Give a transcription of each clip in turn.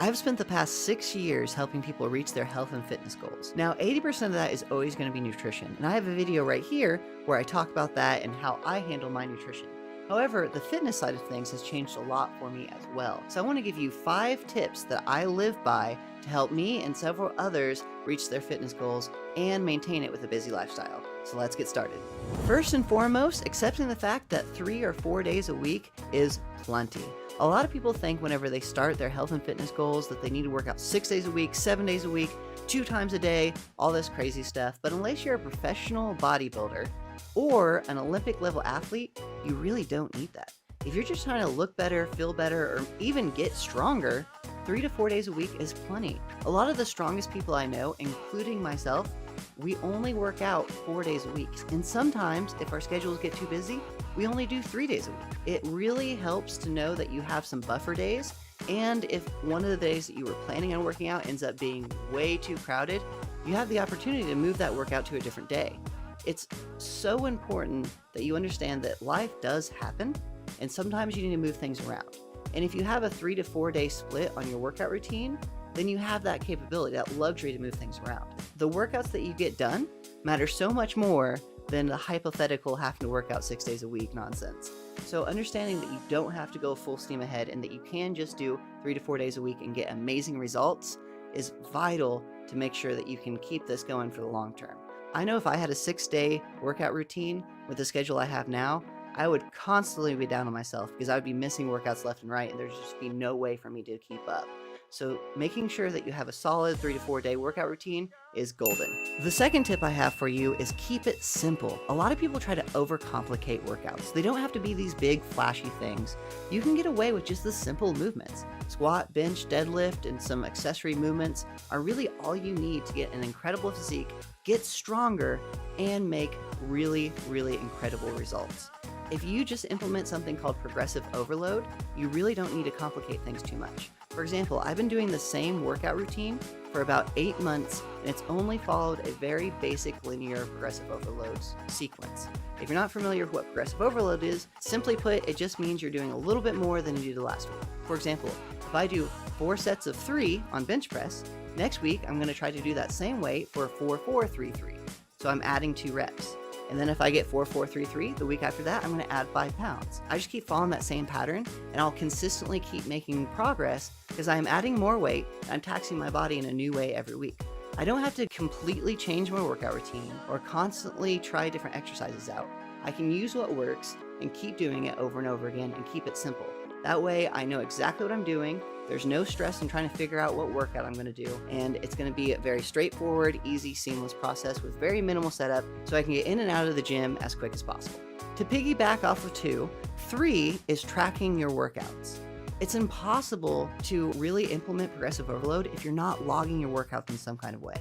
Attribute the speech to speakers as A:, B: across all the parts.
A: I've spent the past 6 years helping people reach their health and fitness goals. Now, 80% of that is always going to be nutrition, and I have a video right here where I talk about that and how I handle my nutrition. However, the fitness side of things has changed a lot for me as well. So I want to give you 5 tips that I live by to help me and several others reach their fitness goals and maintain it with a busy lifestyle. So let's get started. First and foremost, accepting the fact that 3 or 4 days a week is plenty. A lot of people think whenever they start their health and fitness goals that they need to work out 6 days a week, 7 days a week, 2 times a day, all this crazy stuff. But unless you're a professional bodybuilder or an Olympic level athlete, you really don't need that. If you're just trying to look better, feel better, or even get stronger, 3 to 4 days a week is plenty. A lot of the strongest people I know, including myself, we only work out 4 days a week. And sometimes, if our schedules get too busy, we only do 3 days a week. It really helps to know that you have some buffer days. And if one of the days that you were planning on working out ends up being way too crowded, you have the opportunity to move that workout to a different day. It's so important that you understand that life does happen, and sometimes you need to move things around. And if you have a 3 to 4 day split on your workout routine, then you have that capability, that luxury to move things around. The workouts that you get done matter so much more than the hypothetical having to work out 6 days a week nonsense. So understanding that you don't have to go full steam ahead and that you can just do 3 to 4 days a week and get amazing results is vital to make sure that you can keep this going for the long term. I know if I had a 6-day workout routine with the schedule I have now, I would constantly be down on myself because I would be missing workouts left and right, and there'd just be no way for me to keep up. So making sure that you have a solid 3 to 4 day workout routine is golden. The second tip I have for you is keep it simple. A lot of people try to overcomplicate workouts. They don't have to be these big flashy things. You can get away with just the simple movements. Squat, bench, deadlift, and some accessory movements are really all you need to get an incredible physique, get stronger, and make really, really incredible results. If you just implement something called progressive overload, you really don't need to complicate things too much. For example, I've been doing the same workout routine for about 8 months, and it's only followed a very basic linear progressive overload sequence. If you're not familiar with what progressive overload is, simply put, it just means you're doing a little bit more than you did last week. For example, if I do 4 sets of 3 on bench press, next week I'm going to try to do that same weight for 4-4-3-3. So I'm adding 2 reps. And then if I get 4-4-3-3, the week after that, I'm going to add 5 pounds. I just keep following that same pattern, and I'll consistently keep making progress because I'm adding more weight and I'm taxing my body in a new way every week. I don't have to completely change my workout routine or constantly try different exercises out. I can use what works and keep doing it over and over again and keep it simple. That way I know exactly what I'm doing. There's no stress in trying to figure out what workout I'm going to do, and it's going to be a very straightforward, easy, seamless process with very minimal setup so I can get in and out of the gym as quick as possible. To piggyback off of 2, 3 is tracking your workouts. It's impossible to really implement progressive overload if you're not logging your workouts in some kind of way.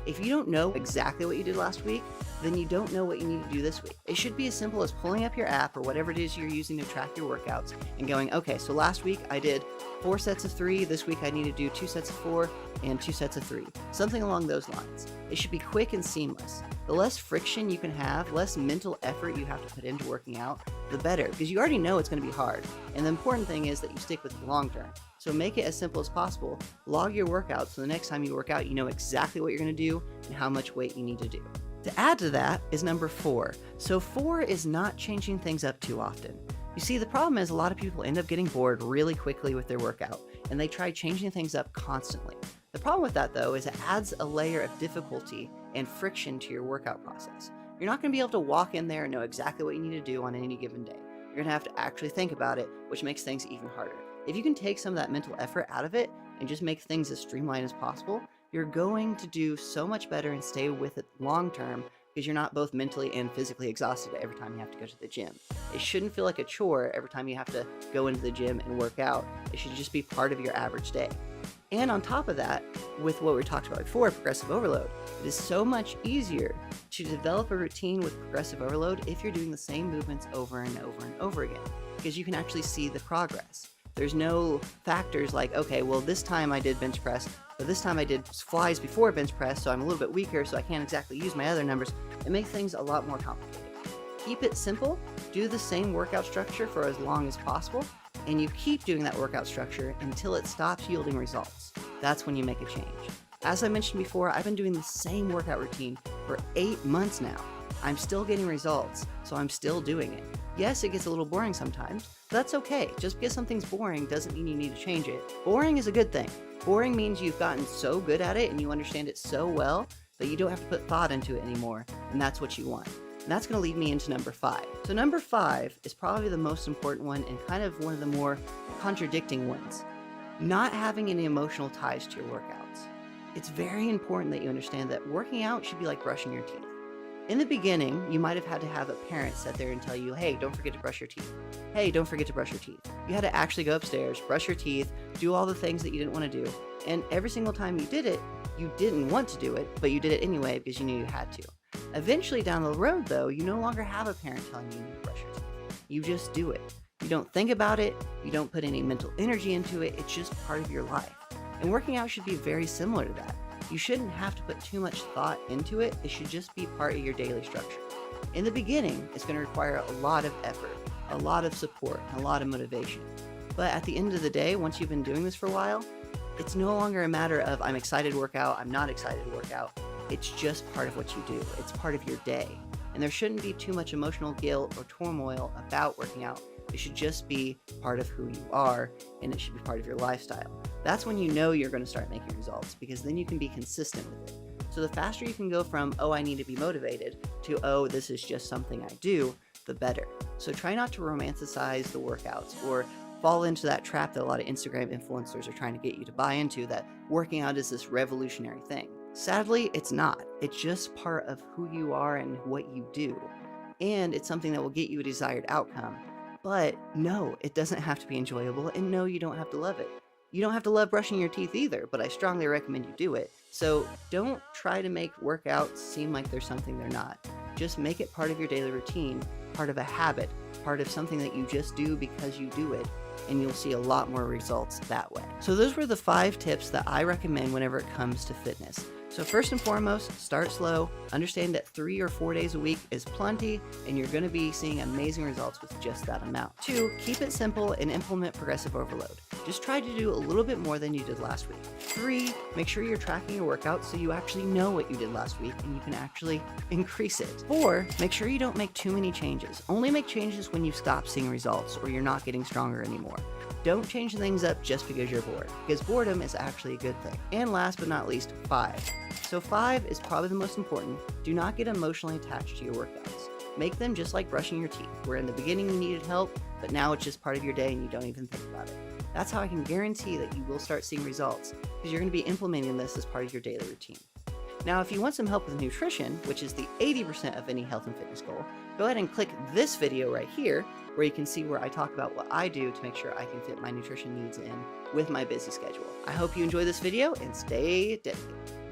A: If you don't know exactly what you did last week, then you don't know what you need to do this week. It should be as simple as pulling up your app or whatever it is you're using to track your workouts and going, okay, so last week I did 4 sets of 3, this week I need to do 2 sets of 4 and 2 sets of 3. Something along those lines. It should be quick and seamless. The less friction you can have, less mental effort you have to put into working out, the better, because you already know it's going to be hard. And the important thing is that you stick with it long term. So make it as simple as possible. Log your workouts so the next time you work out, you know exactly what you're going to do and how much weight you need to do. To add to that is number 4. So 4 is not changing things up too often. You see, the problem is a lot of people end up getting bored really quickly with their workout, and they try changing things up constantly. The problem with that, though, is it adds a layer of difficulty and friction to your workout process. You're not going to be able to walk in there and know exactly what you need to do on any given day. You're going to have to actually think about it, which makes things even harder. If you can take some of that mental effort out of it and just make things as streamlined as possible, you're going to do so much better and stay with it long term because you're not both mentally and physically exhausted every time you have to go to the gym. It shouldn't feel like a chore every time you have to go into the gym and work out. It should just be part of your average day. And on top of that, with what we talked about before, progressive overload, it is so much easier to develop a routine with progressive overload if you're doing the same movements over and over and over again, because you can actually see the progress. There's no factors like, okay, well, this time I did bench press, but this time I did flies before bench press, so I'm a little bit weaker, so I can't exactly use my other numbers. It makes things a lot more complicated. Keep it simple, do the same workout structure for as long as possible, and you keep doing that workout structure until it stops yielding results. That's when you make a change. As I mentioned before, I've been doing the same workout routine for 8 months now. I'm still getting results, so I'm still doing it. Yes, it gets a little boring sometimes, but that's okay. Just because something's boring doesn't mean you need to change it. Boring is a good thing. Boring means you've gotten so good at it and you understand it so well that you don't have to put thought into it anymore, and that's what you want. And that's going to lead me into number 5. So number 5 is probably the most important one and kind of one of the more contradicting ones. Not having any emotional ties to your workouts. It's very important that you understand that working out should be like brushing your teeth. In the beginning, you might have had to have a parent sit there and tell you, hey, don't forget to brush your teeth. Hey, don't forget to brush your teeth. You had to actually go upstairs, brush your teeth, do all the things that you didn't want to do. And every single time you did it, you didn't want to do it, but you did it anyway because you knew you had to. Eventually down the road, though, you no longer have a parent telling you to brush your teeth. You just do it. You don't think about it. You don't put any mental energy into it. It's just part of your life. And working out should be very similar to that. You shouldn't have to put too much thought into it. It should just be part of your daily structure. In the beginning, it's going to require a lot of effort, a lot of support, and a lot of motivation. But at the end of the day, once you've been doing this for a while, it's no longer a matter of I'm excited to work out, I'm not excited to work out. It's just part of what you do. It's part of your day. And there shouldn't be too much emotional guilt or turmoil about working out. It should just be part of who you are, and it should be part of your lifestyle. That's when you know you're going to start making results, because then you can be consistent with it. So the faster you can go from, oh, I need to be motivated, to, oh, this is just something I do, the better. So try not to romanticize the workouts or fall into that trap that a lot of Instagram influencers are trying to get you to buy into, that working out is this revolutionary thing. Sadly, it's not. It's just part of who you are and what you do. And it's something that will get you a desired outcome. But no, it doesn't have to be enjoyable, and no, you don't have to love it. You don't have to love brushing your teeth either, but I strongly recommend you do it. So don't try to make workouts seem like they're something they're not. Just make it part of your daily routine, part of a habit, part of something that you just do because you do it, and you'll see a lot more results that way. So those were the 5 tips that I recommend whenever it comes to fitness. So first and foremost, start slow. Understand that 3 or 4 days a week is plenty, and you're going to be seeing amazing results with just that amount. 2, keep it simple and implement progressive overload. Just try to do a little bit more than you did last week. 3, make sure you're tracking your workouts so you actually know what you did last week and you can actually increase it. 4, make sure you don't make too many changes. Only make changes when you stop seeing results or you're not getting stronger anymore. Don't change things up just because you're bored, because boredom is actually a good thing. And last but not least, 5. So 5 is probably the most important. Do not get emotionally attached to your workouts. Make them just like brushing your teeth, where in the beginning you needed help, but now it's just part of your day and you don't even think about it. That's how I can guarantee that you will start seeing results, because you're going to be implementing this as part of your daily routine. Now, if you want some help with nutrition, which is the 80% of any health and fitness goal, go ahead and click this video right here, where you can see where I talk about what I do to make sure I can fit my nutrition needs in with my busy schedule. I hope you enjoy this video and stay dedicated.